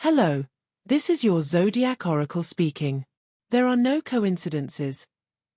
Hello, this is your Zodiac Oracle speaking. There are no coincidences.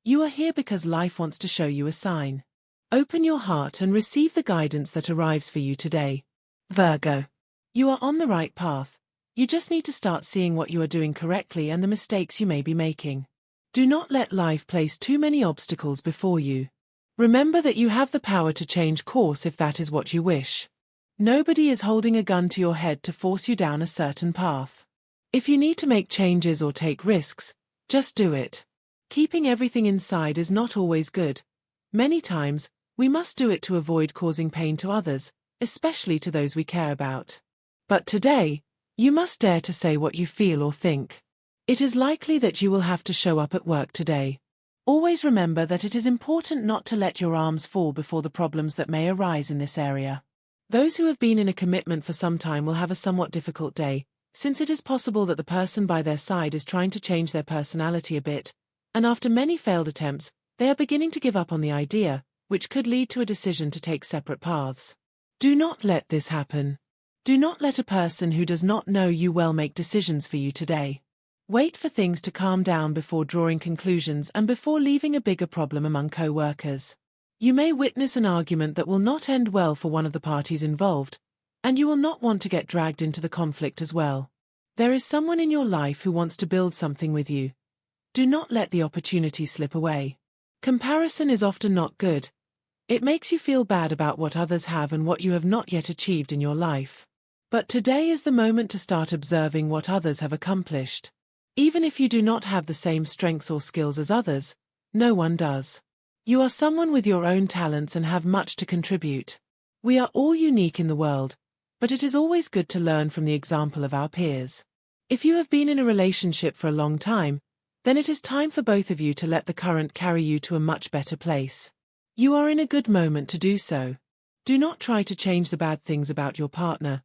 You are here because life wants to show you a sign. Open your heart and receive the guidance that arrives for you today. Virgo. You are on the right path. You just need to start seeing what you are doing correctly and the mistakes you may be making. Do not let life place too many obstacles before you. Remember that you have the power to change course if that is what you wish. Nobody is holding a gun to your head to force you down a certain path. If you need to make changes or take risks, just do it. Keeping everything inside is not always good. Many times, we must do it to avoid causing pain to others, especially to those we care about. But today, you must dare to say what you feel or think. It is likely that you will have to show up at work today. Always remember that it is important not to let your arms fall before the problems that may arise in this area. Those who have been in a commitment for some time will have a somewhat difficult day, since it is possible that the person by their side is trying to change their personality a bit, and after many failed attempts, they are beginning to give up on the idea, which could lead to a decision to take separate paths. Do not let this happen. Do not let a person who does not know you well make decisions for you today. Wait for things to calm down before drawing conclusions and before leaving a bigger problem among co-workers. You may witness an argument that will not end well for one of the parties involved, and you will not want to get dragged into the conflict as well. There is someone in your life who wants to build something with you. Do not let the opportunity slip away. Comparison is often not good. It makes you feel bad about what others have and what you have not yet achieved in your life. But today is the moment to start observing what others have accomplished. Even if you do not have the same strengths or skills as others, no one does. You are someone with your own talents and have much to contribute. We are all unique in the world, but it is always good to learn from the example of our peers. If you have been in a relationship for a long time, then it is time for both of you to let the current carry you to a much better place. You are in a good moment to do so. Do not try to change the bad things about your partner.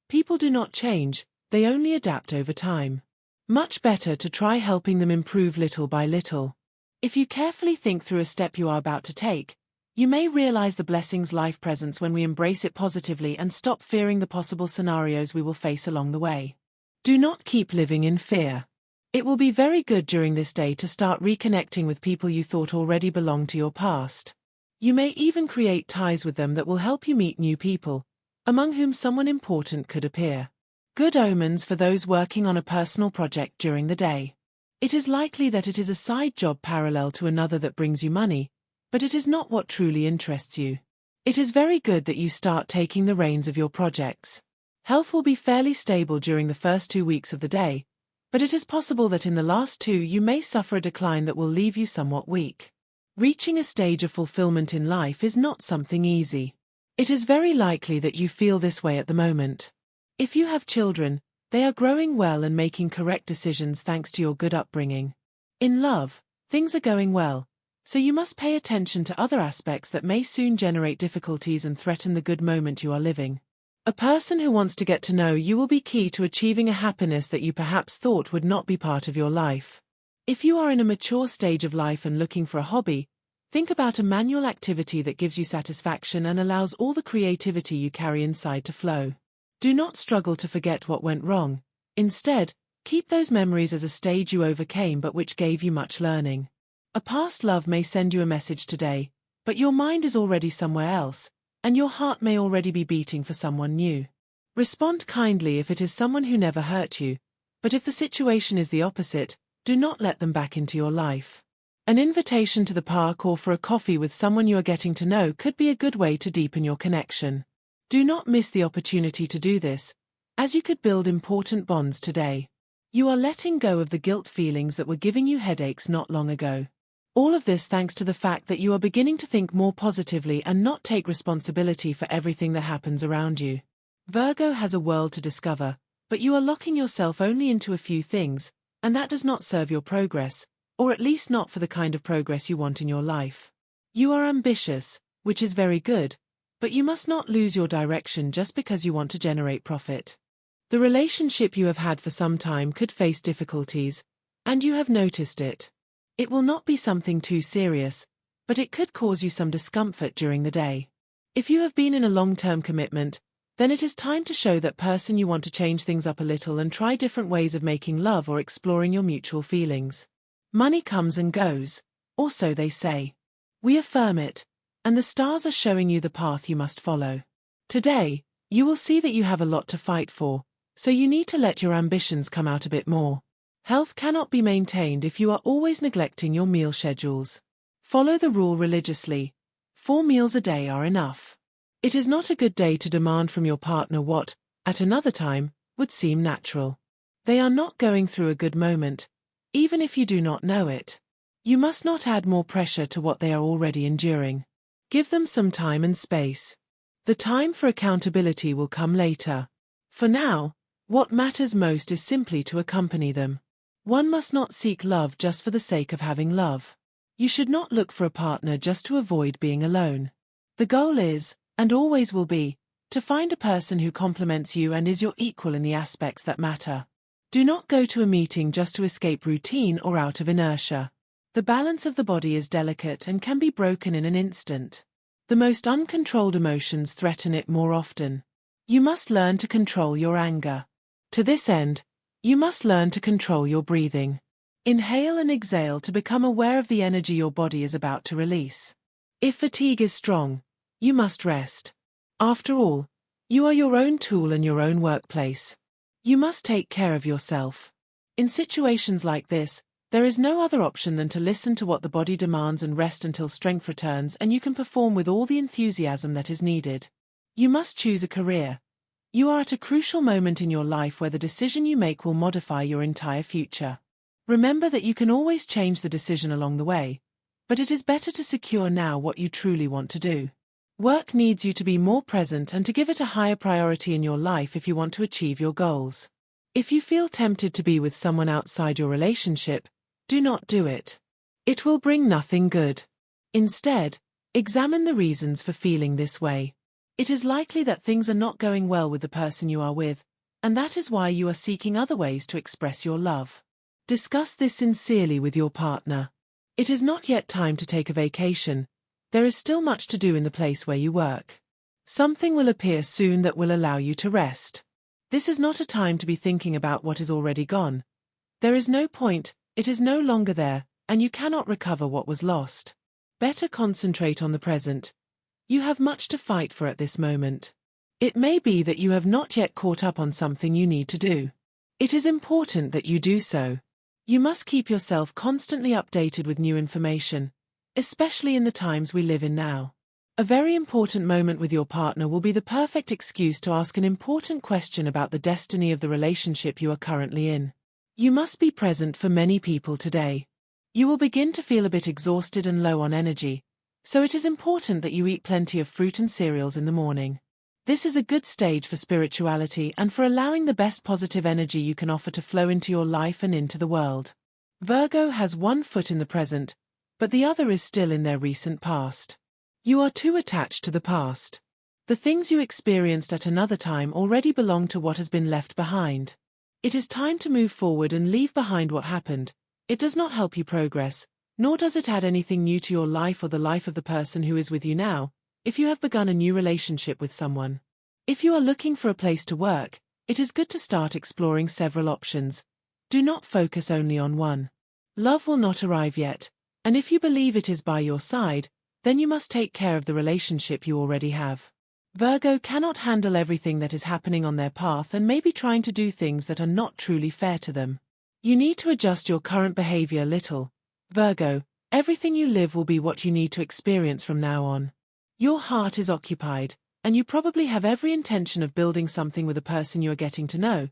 People do not change, they only adapt over time. Much better to try helping them improve little by little. If you carefully think through a step you are about to take, you may realize the blessings life presents when we embrace it positively and stop fearing the possible scenarios we will face along the way. Do not keep living in fear. It will be very good during this day to start reconnecting with people you thought already belonged to your past. You may even create ties with them that will help you meet new people, among whom someone important could appear. Good omens for those working on a personal project during the day. It is likely that it is a side job parallel to another that brings you money, but it is not what truly interests you. It is very good that you start taking the reins of your projects. Health will be fairly stable during the first 2 weeks of the day, but it is possible that in the last 2 you may suffer a decline that will leave you somewhat weak. Reaching a stage of fulfillment in life is not something easy. It is very likely that you feel this way at the moment. If you have children, they are growing well and making correct decisions thanks to your good upbringing. In love, things are going well, so you must pay attention to other aspects that may soon generate difficulties and threaten the good moment you are living. A person who wants to get to know you will be key to achieving a happiness that you perhaps thought would not be part of your life. If you are in a mature stage of life and looking for a hobby, think about a manual activity that gives you satisfaction and allows all the creativity you carry inside to flow. Do not struggle to forget what went wrong. Instead, keep those memories as a stage you overcame but which gave you much learning. A past love may send you a message today, but your mind is already somewhere else, and your heart may already be beating for someone new. Respond kindly if it is someone who never hurt you, but if the situation is the opposite, do not let them back into your life. An invitation to the park or for a coffee with someone you are getting to know could be a good way to deepen your connection. Do not miss the opportunity to do this, as you could build important bonds today. You are letting go of the guilt feelings that were giving you headaches not long ago. All of this thanks to the fact that you are beginning to think more positively and not take responsibility for everything that happens around you. Virgo has a world to discover, but you are locking yourself only into a few things, and that does not serve your progress, or at least not for the kind of progress you want in your life. You are ambitious, which is very good, but you must not lose your direction just because you want to generate profit. The relationship you have had for some time could face difficulties, and you have noticed it. It will not be something too serious, but it could cause you some discomfort during the day. If you have been in a long-term commitment, then it is time to show that person you want to change things up a little and try different ways of making love or exploring your mutual feelings. Money comes and goes, or so they say. We affirm it, and the stars are showing you the path you must follow. Today, you will see that you have a lot to fight for, so you need to let your ambitions come out a bit more. Health cannot be maintained if you are always neglecting your meal schedules. Follow the rule religiously. 4 meals a day are enough. It is not a good day to demand from your partner what, at another time, would seem natural. They are not going through a good moment, even if you do not know it. You must not add more pressure to what they are already enduring. Give them some time and space. The time for accountability will come later. For now, what matters most is simply to accompany them. One must not seek love just for the sake of having love. You should not look for a partner just to avoid being alone. The goal is, and always will be, to find a person who complements you and is your equal in the aspects that matter. Do not go to a meeting just to escape routine or out of inertia. The balance of the body is delicate and can be broken in an instant. The most uncontrolled emotions threaten it more often. You must learn to control your anger. To this end, you must learn to control your breathing. Inhale and exhale to become aware of the energy your body is about to release. If fatigue is strong, you must rest. After all, you are your own tool and your own workplace. You must take care of yourself. In situations like this, there is no other option than to listen to what the body demands and rest until strength returns and you can perform with all the enthusiasm that is needed. You must choose a career. You are at a crucial moment in your life where the decision you make will modify your entire future. Remember that you can always change the decision along the way, but it is better to secure now what you truly want to do. Work needs you to be more present and to give it a higher priority in your life if you want to achieve your goals. If you feel tempted to be with someone outside your relationship, do not do it. It will bring nothing good. Instead, examine the reasons for feeling this way. It is likely that things are not going well with the person you are with, and that is why you are seeking other ways to express your love. Discuss this sincerely with your partner. It is not yet time to take a vacation. There is still much to do in the place where you work. Something will appear soon that will allow you to rest. This is not a time to be thinking about what is already gone. There is no point. It is no longer there, and you cannot recover what was lost. Better concentrate on the present. You have much to fight for at this moment. It may be that you have not yet caught up on something you need to do. It is important that you do so. You must keep yourself constantly updated with new information, especially in the times we live in now. A very important moment with your partner will be the perfect excuse to ask an important question about the destiny of the relationship you are currently in. You must be present for many people today. You will begin to feel a bit exhausted and low on energy, so it is important that you eat plenty of fruit and cereals in the morning. This is a good stage for spirituality and for allowing the best positive energy you can offer to flow into your life and into the world. Virgo has one foot in the present, but the other is still in their recent past. You are too attached to the past. The things you experienced at another time already belong to what has been left behind. It is time to move forward and leave behind what happened. It does not help you progress, nor does it add anything new to your life or the life of the person who is with you now, if you have begun a new relationship with someone. If you are looking for a place to work, it is good to start exploring several options. Do not focus only on one. Love will not arrive yet, and if you believe it is by your side, then you must take care of the relationship you already have. Virgo cannot handle everything that is happening on their path and may be trying to do things that are not truly fair to them. You need to adjust your current behavior a little. Virgo, everything you live will be what you need to experience from now on. Your heart is occupied, and you probably have every intention of building something with a person you are getting to know.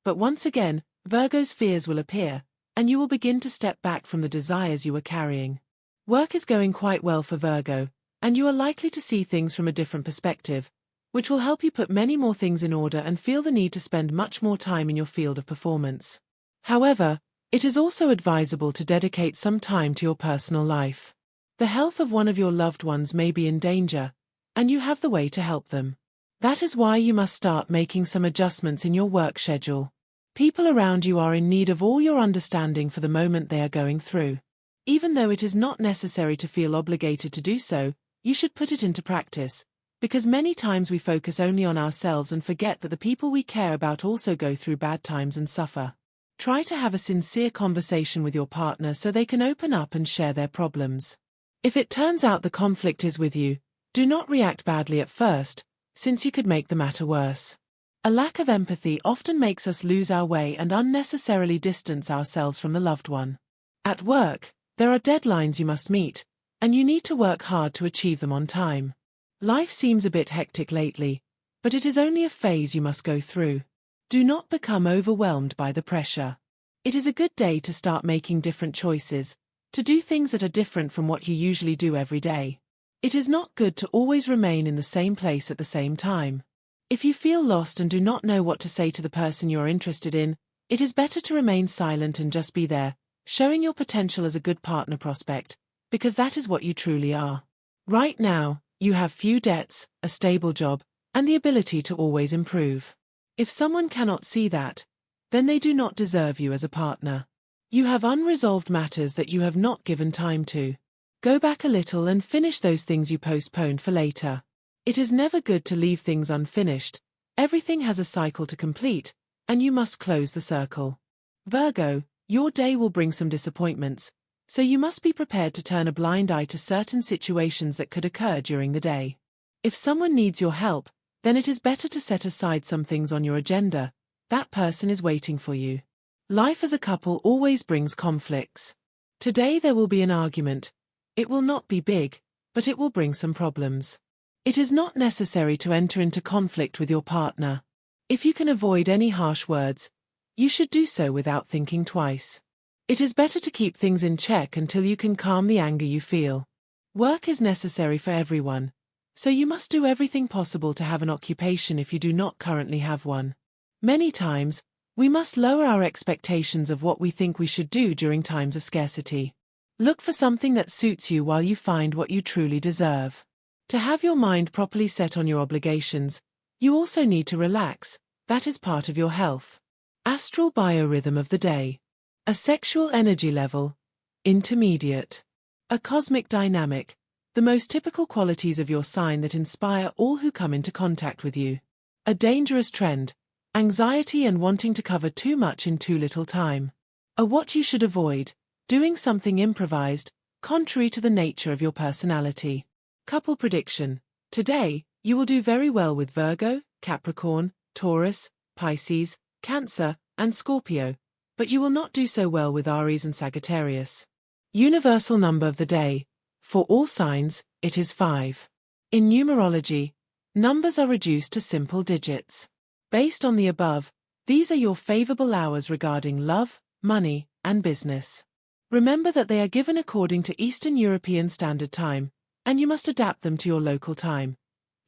But once again, Virgo's fears will appear, and you will begin to step back from the desires you were carrying. Work is going quite well for Virgo, and you are likely to see things from a different perspective, which will help you put many more things in order and feel the need to spend much more time in your field of performance. However, it is also advisable to dedicate some time to your personal life. The health of one of your loved ones may be in danger, and you have the way to help them. That is why you must start making some adjustments in your work schedule. People around you are in need of all your understanding for the moment they are going through. Even though it is not necessary to feel obligated to do so, you should put it into practice. because many times we focus only on ourselves and forget that the people we care about also go through bad times and suffer. Try to have a sincere conversation with your partner so they can open up and share their problems. If it turns out the conflict is with you, do not react badly at first, since you could make the matter worse. A lack of empathy often makes us lose our way and unnecessarily distance ourselves from the loved one. At work, there are deadlines you must meet, and you need to work hard to achieve them on time. Life seems a bit hectic lately, but it is only a phase you must go through. Do not become overwhelmed by the pressure. It is a good day to start making different choices, to do things that are different from what you usually do every day. It is not good to always remain in the same place at the same time. If you feel lost and do not know what to say to the person you are interested in, it is better to remain silent and just be there, showing your potential as a good partner prospect, because that is what you truly are. Right now, you have few debts, a stable job, and the ability to always improve. If someone cannot see that, then they do not deserve you as a partner. You have unresolved matters that you have not given time to. Go back a little and finish those things you postponed for later. It is never good to leave things unfinished. Everything has a cycle to complete, and you must close the circle. Virgo, your day will bring some disappointments, so you must be prepared to turn a blind eye to certain situations that could occur during the day. If someone needs your help, then it is better to set aside some things on your agenda. That person is waiting for you. Life as a couple always brings conflicts. Today there will be an argument. It will not be big, but it will bring some problems. It is not necessary to enter into conflict with your partner. If you can avoid any harsh words, you should do so without thinking twice. It is better to keep things in check until you can calm the anger you feel. Work is necessary for everyone, so you must do everything possible to have an occupation if you do not currently have one. Many times, we must lower our expectations of what we think we should do during times of scarcity. Look for something that suits you while you find what you truly deserve. To have your mind properly set on your obligations, you also need to relax. That is part of your health. Astral biorhythm of the day. A sexual energy level. Intermediate. A cosmic dynamic. The most typical qualities of your sign that inspire all who come into contact with you. A dangerous trend. Anxiety and wanting to cover too much in too little time. A what you should avoid. Doing something improvised, contrary to the nature of your personality. Couple prediction. Today, you will do very well with Virgo, Capricorn, Taurus, Pisces, Cancer, and Scorpio, but you will not do so well with Aries and Sagittarius. Universal number of the day. For all signs, it is 5. In numerology, numbers are reduced to simple digits. Based on the above, these are your favorable hours regarding love, money, and business. Remember that they are given according to Eastern European Standard Time, and you must adapt them to your local time.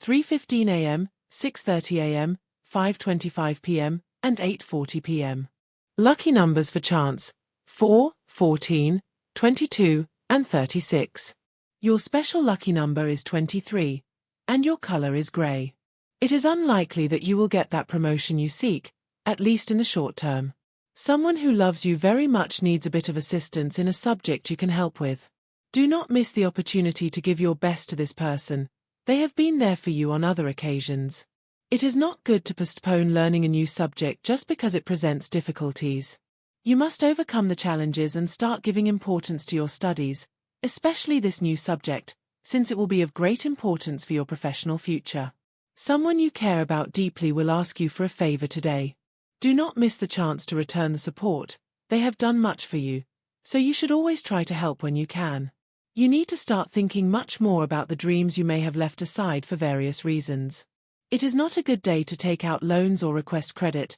3:15 a.m., 6:30 a.m., 5:25 p.m., and 8:40 p.m. Lucky numbers for chance: 4, 14, 22, and 36. Your special lucky number is 23, and your color is gray. It is unlikely that you will get that promotion you seek, at least in the short term. Someone who loves you very much needs a bit of assistance in a subject you can help with. Do not miss the opportunity to give your best to this person. They have been there for you on other occasions. It is not good to postpone learning a new subject just because it presents difficulties. You must overcome the challenges and start giving importance to your studies, especially this new subject, since it will be of great importance for your professional future. Someone you care about deeply will ask you for a favor today. Do not miss the chance to return the support. They have done much for you, so you should always try to help when you can. You need to start thinking much more about the dreams you may have left aside for various reasons. It is not a good day to take out loans or request credit.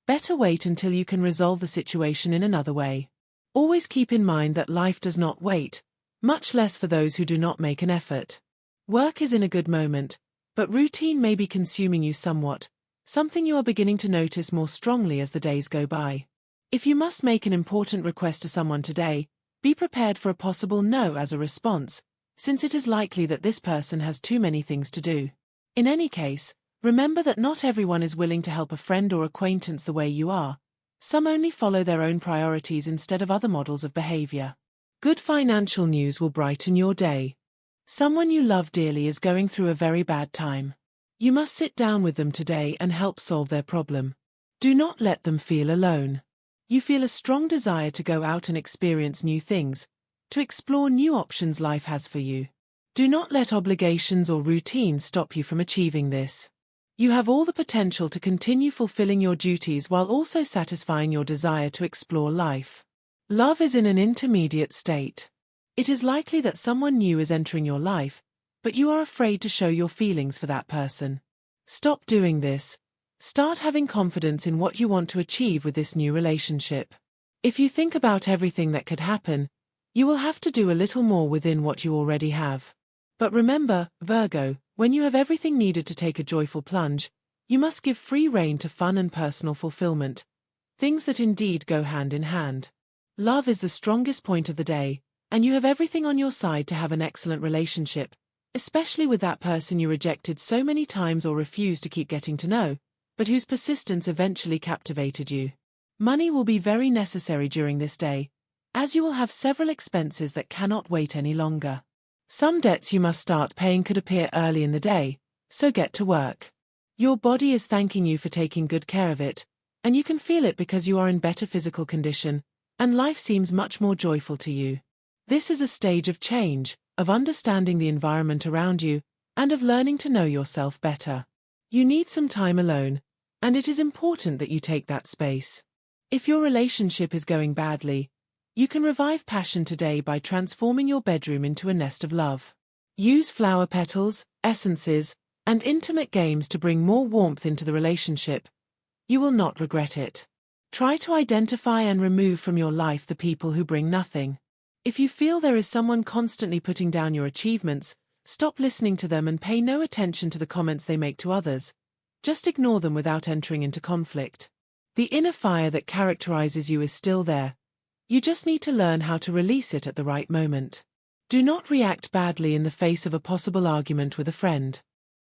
Better wait until you can resolve the situation in another way. Always keep in mind that life does not wait, much less for those who do not make an effort. Work is in a good moment, but routine may be consuming you somewhat, something you are beginning to notice more strongly as the days go by. If you must make an important request to someone today, be prepared for a possible no as a response, since it is likely that this person has too many things to do. In any case, remember that not everyone is willing to help a friend or acquaintance the way you are. Some only follow their own priorities instead of other models of behavior. Good financial news will brighten your day. Someone you love dearly is going through a very bad time. You must sit down with them today and help solve their problem. Do not let them feel alone. You feel a strong desire to go out and experience new things, to explore new options life has for you. Do not let obligations or routine stop you from achieving this. You have all the potential to continue fulfilling your duties while also satisfying your desire to explore life. Love is in an intermediate state. It is likely that someone new is entering your life, but you are afraid to show your feelings for that person. Stop doing this. Start having confidence in what you want to achieve with this new relationship. If you think about everything that could happen, you will have to do a little more within what you already have. But remember, Virgo, when you have everything needed to take a joyful plunge, you must give free rein to fun and personal fulfillment, things that indeed go hand in hand. Love is the strongest point of the day, and you have everything on your side to have an excellent relationship, especially with that person you rejected so many times or refused to keep getting to know, but whose persistence eventually captivated you. Money will be very necessary during this day, as you will have several expenses that cannot wait any longer. Some debts you must start paying could appear early in the day, so get to work. Your body is thanking you for taking good care of it, and you can feel it because you are in better physical condition, and life seems much more joyful to you. This is a stage of change, of understanding the environment around you, and of learning to know yourself better. You need some time alone, and it is important that you take that space. If your relationship is going badly, you can revive passion today by transforming your bedroom into a nest of love. Use flower petals, essences, and intimate games to bring more warmth into the relationship. You will not regret it. Try to identify and remove from your life the people who bring nothing. If you feel there is someone constantly putting down your achievements, stop listening to them and pay no attention to the comments they make to others. Just ignore them without entering into conflict. The inner fire that characterizes you is still there. You just need to learn how to release it at the right moment. Do not react badly in the face of a possible argument with a friend.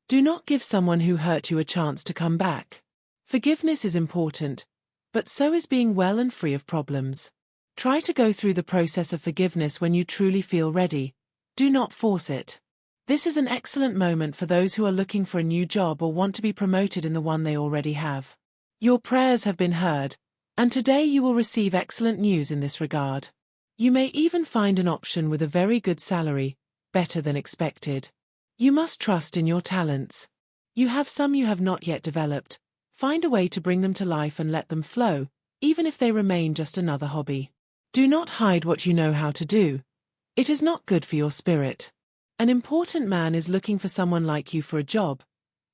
Do not give someone who hurt you a chance to come back. Forgiveness is important, but so is being well and free of problems. Try to go through the process of forgiveness when you truly feel ready. Do not force it. This is an excellent moment for those who are looking for a new job or want to be promoted in the one they already have. Your prayers have been heard, and today you will receive excellent news in this regard. You may even find an option with a very good salary, better than expected. You must trust in your talents. You have some you have not yet developed. Find a way to bring them to life and let them flow, even if they remain just another hobby. Do not hide what you know how to do. It is not good for your spirit. An important man is looking for someone like you for a job.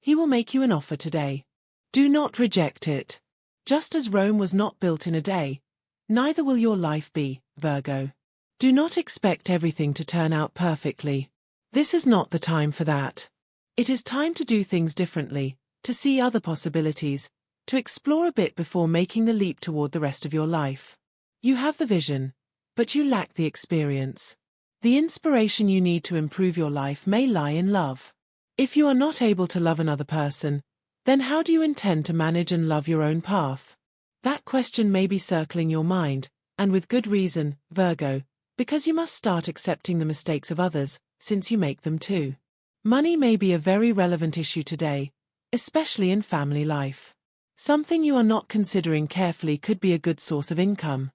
He will make you an offer today. Do not reject it. Just as Rome was not built in a day, neither will your life be, Virgo. Do not expect everything to turn out perfectly. This is not the time for that. It is time to do things differently, to see other possibilities, to explore a bit before making the leap toward the rest of your life. You have the vision, but you lack the experience. The inspiration you need to improve your life may lie in love. If you are not able to love another person, then how do you intend to manage and love your own path? That question may be circling your mind, and with good reason, Virgo, because you must start accepting the mistakes of others, since you make them too. Money may be a very relevant issue today, especially in family life. Something you are not considering carefully could be a good source of income.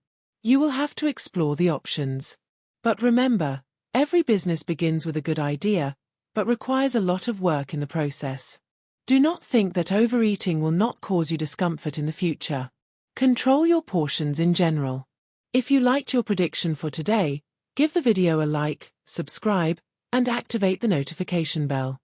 You will have to explore the options. But remember, every business begins with a good idea, but requires a lot of work in the process. Do not think that overeating will not cause you discomfort in the future. Control your portions in general. If you liked your prediction for today, give the video a like, subscribe, and activate the notification bell.